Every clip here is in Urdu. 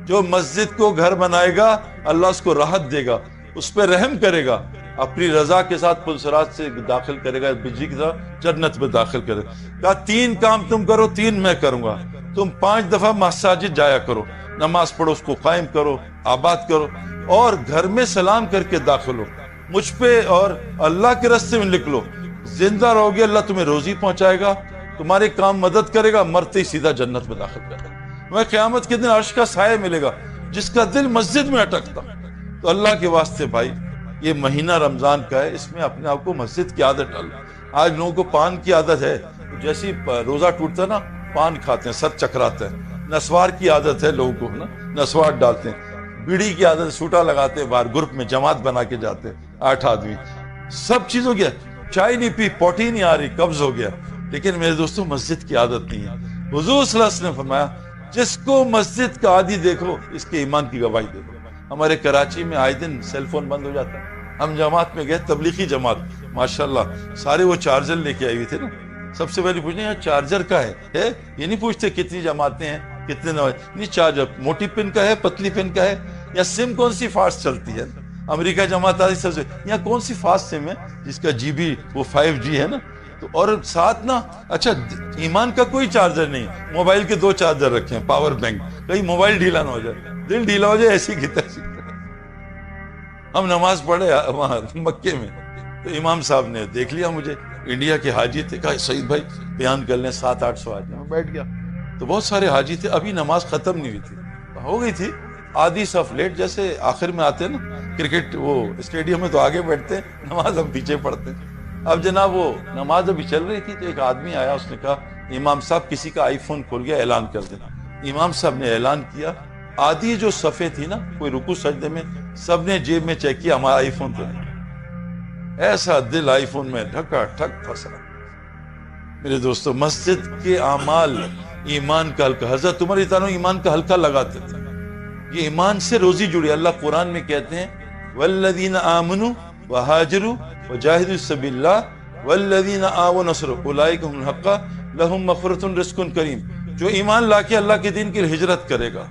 جو مسجد کو گھر بنائے گا اللہ اس کو راحت دے گا، اس پہ رحم کرے گا، اپنی رضا کے ساتھ پلسرات سے داخل کرے گا، بجلی کی طرح جنت میں داخل کرے گا۔ کہا 3 کام تم کرو، 3 میں کروں گا۔ تم 5 دفعہ مساجد جایا کرو، نماز پڑھو، اس کو قائم کرو، آباد کرو، اور گھر میں سلام کر کے داخل ہو مجھ پہ، اور اللہ کے راستے میں نکلو۔ زندہ رہو گے اللہ تمہیں روزی پہنچائے گا، تمہارے کام مدد کرے گا، مرتے ہی سیدھا جنت میں داخل کرے گا۔ تمہیں قیامت کے دن عرش کا سایہ ملے گا۔ جس کا دل مسجد میں اٹکتا، تو اللہ کے واسطے بھائی یہ مہینہ رمضان کا ہے، اس میں اپنے آپ کو مسجد کی عادت ڈالو۔ آج لوگوں کو پان کی عادت ہے، جیسی روزہ ٹوٹتا ہے نا پان کھاتے ہیں، سر چکراتے ہیں۔ نسوار کی عادت ہے لوگوں کو نا، نسوار ڈالتے ہیں۔ بیڑی کی عادت ہے، سوٹا لگاتے ہیں، باہر گروپ میں جماعت بنا کے جاتے ہیں 8 آدمی۔ سب چیز ہو گیا، چائے نہیں پی، پوٹی نہیں آ رہی، قبض ہو گیا، لیکن میرے دوستوں مسجد کی عادت نہیں ہے۔ حضور صلی اللہ علیہ وسلم نے فرمایا جس کو مسجد کا عادی دیکھو اس کے ایمان کی گواہی دے دو۔ ہمارے کراچی میں آئے دن سیل فون بند ہو جاتا ہے۔ ہم جماعت میں گئے، تبلیغی جماعت، ماشاءاللہ سارے وہ چارجر لے کے آئے ہوئے تھے نا۔ سب سے پہلے پوچھنے یہاں چارجر کا ہے، یہ نہیں پوچھتے کتنی جماعتیں ہیں، کتنے نہیں، چارجر موٹی پن کا ہے، پتلی پن کا ہے، یا سم کون سی فاسٹ چلتی ہے۔ امریکہ جماعت آتی سب سے یہاں کون سی فاسٹ سم ہے جس کا جی بی وہ 5G ہے نا۔ تو اور ساتھ نا اچھا ایمان کا کوئی چارجر نہیں، موبائل کے 2 چارجر رکھے ہیں، پاور بینک، کہیں موبائل ڈھیلا نہ ہو جائے، دل ڈھیلا ہو جائے، ایسی کی تیسی۔ ہم نماز پڑھے وہاں مکے میں، تو امام صاحب نے دیکھ لیا مجھے، انڈیا کے حاجی تھے، کہا سعید بھائی بیان کر لیں، 700-800 آدمی۔ میں بیٹھ گیا تو بہت سارے حاجی تھے، ابھی نماز ختم نہیں ہوئی تھی، ہو گئی تھی آدھی صف لیٹ، جیسے آخر میں آتے ہیں نا کرکٹ وہ اسٹیڈیم میں تو آگے بیٹھتے ہیں، نماز ہم پیچھے پڑھتے ہیں۔ اب جناب وہ نماز ابھی چل رہی تھی تو ایک آدمی آیا، اس نے کہا امام صاحب کسی کا آئی فون کھول گیا، اعلان کر دینا۔ امام صاحب نے اعلان کیا، آدھی جو صفیں تھی نا، کوئی رکوع سجدے میں، سب نے جیب میں چیک کیا، ہمارا آئی فون تو نہیں۔ ایسا دل آئی فون میں ڈھکا ٹھک پھنسا۔ میرے دوستو مسجد کے اعمال ایمان کا حلقہ، حضرت عمر رضی اللہ عنہ ایمان کا حلقہ لگاتے تھے۔ یہ ایمان سے روزی جڑی۔ اللہ قرآن میں کہتے ہیں والذین آمنوا وہاجروا وجاہدوا فی سبیل اللہ والذین آووا ونصروا اولئک هم الحق لهم مغفرۃ رزق کریم۔ جو ایمان لا کے اللہ کے دین کی ہجرت کرے گا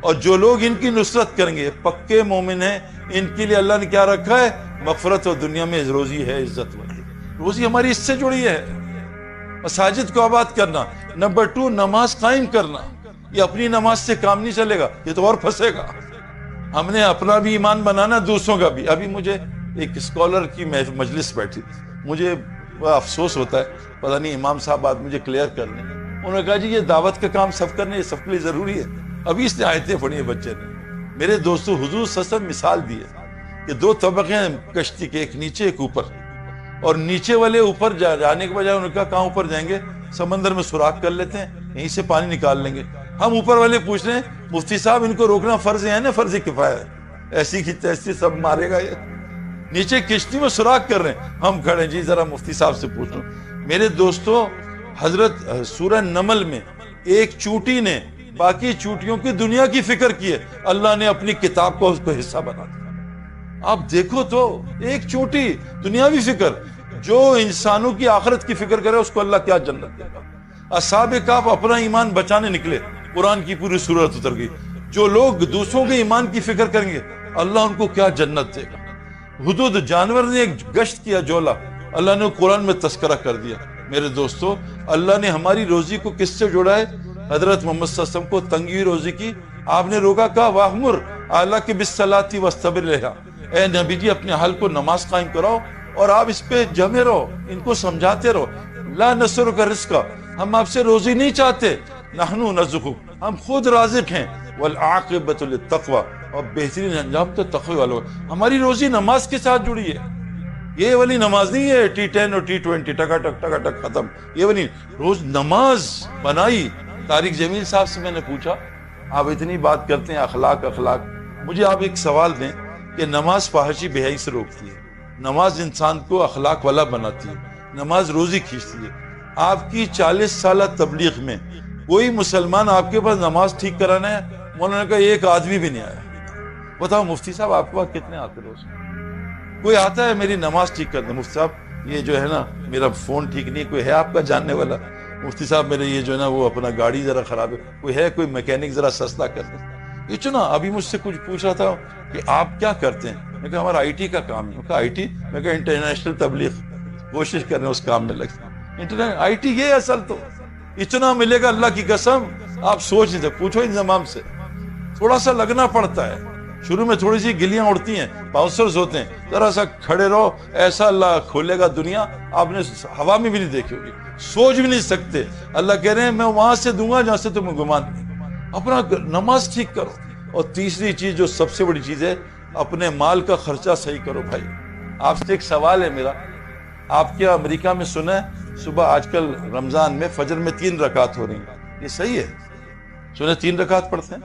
اور جو لوگ ان کی نصرت کریں گے، پکے مومن ہیں، ان کے لیے اللہ نے کیا رکھا ہے؟ مغفرت، اور دنیا میں روزی ہے، عزت والی روزی ہماری اس سے جڑی ہے۔ مساجد کو آباد کرنا۔ نمبر 2 نماز قائم کرنا۔ یہ اپنی نماز سے کام نہیں چلے گا، یہ تو اور پھنسے گا۔ ہم نے اپنا بھی ایمان بنانا، دوسروں کا بھی۔ ابھی مجھے ایک اسکالر کی مجلس بیٹھی تھی، مجھے بڑا افسوس ہوتا ہے، پتہ نہیں امام صاحب بات مجھے کلیئر کر لیں۔ انہوں نے کہا جی یہ دعوت کا کام سب کرنے، یہ سب کے لیے ضروری ہے۔ ابھی اس نے آیتیں پڑھی ہیں بچے نے۔ میرے دوستو حضور صلی اللہ علیہ وسلم مثال دی ہے کہ 2 طبقے ہیں کشتی کے، ایک نیچے ایک اوپر، اور نیچے والے اوپر جانے کے بجائے انہوں نے کہا کہاں اوپر جائیں گے؟ سمندر میں سوراخ کر لیتے ہیں، یہیں سے پانی نکال لیں گے۔ ہم اوپر والے پوچھ رہے ہیں مفتی صاحب ان کو روکنا فرض ہے نا، فرض کفایہ ہے، ایسی کی تیسی سب مارے گا یہ۔ نیچے کشتی میں سوراخ کر رہے ہیں، ہم کھڑے جی ذرا مفتی صاحب سے پوچھ لوں۔ میرے دوستو حضرت سورہ نمل میں ایک چونٹی نے باقی چونٹیوں کی دنیا کی فکر کی ہے، اللہ نے اپنی کتاب کو اس کو حصہ بنا دیا۔ آپ دیکھو تو ایک چونٹی دنیاوی فکر، جو انسانوں کی آخرت کی فکر کرے اس کو اللہ کیا جنت دے گا۔ اصحاب کہف اپنا ایمان بچانے نکلے، قرآن کی پوری سورت اتر گئی۔ جو لوگ دوسروں کے ایمان کی فکر کریں گے اللہ ان کو کیا جنت دے گا۔ حدود جانور نے ایک گشت کیا جولا، اللہ نے قرآن میں تذکرہ کر دیا۔ میرے دوستو اللہ نے ہماری روزی کو کس سے جوڑا ہے؟ حضرت محمد صلی اللہ علیہ وسلم کو تنگی روزی کی آپ نے روکا، کہا وَأْمُرْ أَهْلَكَ بِالصَّلَاةِ وَاصْطَبِرْ عَلَيْهَا، اے نبی جی اپنے حال کو نماز قائم کراؤ اور آپ اس پہ جمے رہو، ان کو سمجھاتے رہو۔ لا نسألک رزقا، ہم آپ سے روزی نہیں چاہتے، نحن نرزقک، ہم خود رازق ہیں، والعاقبۃ للتقوی، اور بہترین انجام تو تقوی والوں۔ ہماری روزی نماز کے ساتھ جڑی ہے۔ یہ والی نماز نہیں ہے T10 اور T20 ٹکا ٹک ختم، یہ والی روز نماز بنائی۔ طارق جمیل صاحب سے میں نے پوچھا آپ اتنی بات کرتے ہیں اخلاق، مجھے آپ ایک سوال دیں کہ نماز فحاشی بے حیائی سے روکتی ہے، نماز انسان کو اخلاق والا بناتی ہے، نماز روزی کھینچتی ہے۔ آپ کی 40 سالہ تبلیغ میں کوئی مسلمان آپ کے پاس نماز ٹھیک کرانا ہے؟ مولانا نے کہا ایک آدمی بھی نہیں آیا۔ بتاؤ مفتی صاحب آپ کے پاس کتنے آتے روز؟ کوئی آتا ہے میری نماز ٹھیک کر دیں؟ مفتی صاحب یہ جو ہے نا میرا فون ٹھیک نہیں، کوئی ہے آپ کا جاننے والا؟ مفتی صاحب میرے یہ جو ہے نا وہ اپنا گاڑی ذرا خراب ہے، کوئی ہے کوئی میکینک ذرا سستا کر دیں؟ اتنا ابھی مجھ سے کچھ پوچھ رہا تھا کہ آپ کیا کرتے ہیں، میں کہا ہمارا آئی ٹی کا کام ہے، میں کہا آئی ٹی، میں کہا انٹرنیشنل تبلیغ، کوشش کر رہے ہیں اس کام میں لگتے، آئی ٹی یہ اصل تو اتنا ملے گا اللہ کی قسم آپ سوچ نہیں سکتے، پوچھو انضمام سے، تھوڑا سا لگنا پڑتا ہے، شروع میں تھوڑی سی گلیاں اڑتی ہیں، باؤنسرز ہوتے ہیں، ذرا سا کھڑے رہو، ایسا اللہ کھولے گا دنیا آپ نے ہوا میں بھی نہیں دیکھی ہوگی، سوچ بھی نہیں سکتے۔ اللہ کہہ رہے ہیں میں وہاں سے دوں گا جہاں سے تمہیں گمان نہیں، اپنا نماز ٹھیک کرو، اور تیسری چیز جو سب سے بڑی چیز ہے، اپنے مال کا خرچہ صحیح کرو۔ بھائی آپ سے ایک سوال ہے میرا، آپ کیا امریکہ میں سنا ہے صبح آج کل رمضان میں فجر میں 3 رکعت ہو رہی ہیں، یہ صحیح ہے؟ سنے 3 رکعت پڑھتے ہیں؟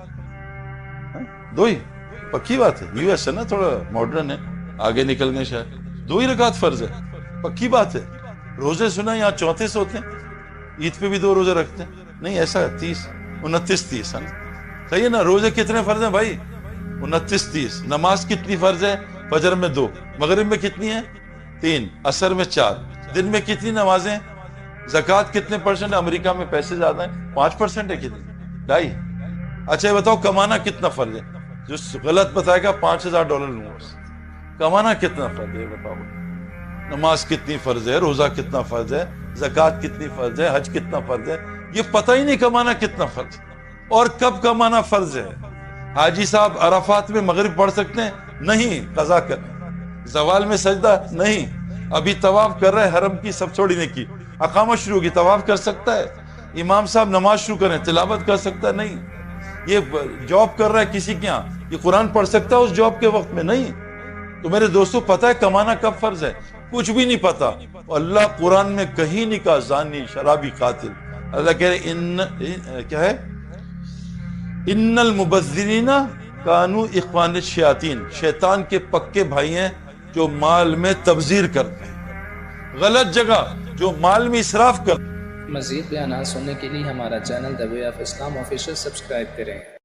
2 ہی؟ پکی بات ہے، یو ایس ہے نا، تھوڑا ماڈرن ہے، آگے نکل گئے شاید، 2 ہی رکعت فرض ہے، پکی بات ہے۔ روزے سنا یہاں 34 ہوتے ہیں، عید پہ بھی 2 روزے رکھتے ہیں، نہیں ایسا ہے 30 29 30 ہے نا، صحیح ہے نا؟ روزے کتنے فرض ہیں بھائی؟ 29 30۔ نماز کتنی فرض ہے؟ فجر میں 2، مغرب میں کتنی ہے؟ 3، عصر میں 4۔ دن میں کتنی نمازیں؟ زکوٰۃ کتنے پرسنٹ؟ امریکہ میں پیسے زیادہ ہیں، 5% ہے، کتنی؟ 2.5۔ اچھا یہ بتاؤ کمانا کتنا فرض ہے؟ جو غلط بتائے گا $5000 لوں گا، کمانا کتنا فرض ہے بتاؤ؟ نماز کتنی فرض ہے، روزہ کتنا فرض ہے، زکوٰۃ کتنی فرض ہے، حج کتنا فرض ہے، یہ پتہ ہی نہیں کمانا کتنا فرض ہے اور کب کمانا فرض ہے۔ حاجی صاحب عرفات میں مغرب پڑھ سکتے ہیں؟ نہیں، قضا کریں۔ زوال میں سجدہ؟ نہیں۔ ابھی طواف کر رہے حرم کی، سب چھوڑنے کی، اقامت شروع کی، طواف کر سکتا ہے؟ امام صاحب نماز شروع کریں، تلاوت کر سکتا ہے؟ نہیں۔ یہ جاب کر رہا ہے کسی کے یہاں، یہ قرآن پڑھ سکتا ہے اس جاب کے وقت میں؟ نہیں۔ تو میرے دوستو پتہ ہے کمانا کب فرض ہے؟ کچھ بھی نہیں پتا۔ اللہ قرآن میں کہیں نہیں کہا زانی، شرابی، قاتل۔ اللہ کہہ رہے کیا ہے؟ ان المبذرین کانوا اخوان الشیاطین، شیطان کے پکے بھائی ہیں جو مال میں تبذیر کرتے ہیں، غلط جگہ جو مال میں اسراف کرتے ہیں۔ مزید بیانات سننے کے لیے ہمارا channel The Way of Islam official subscribe کریں۔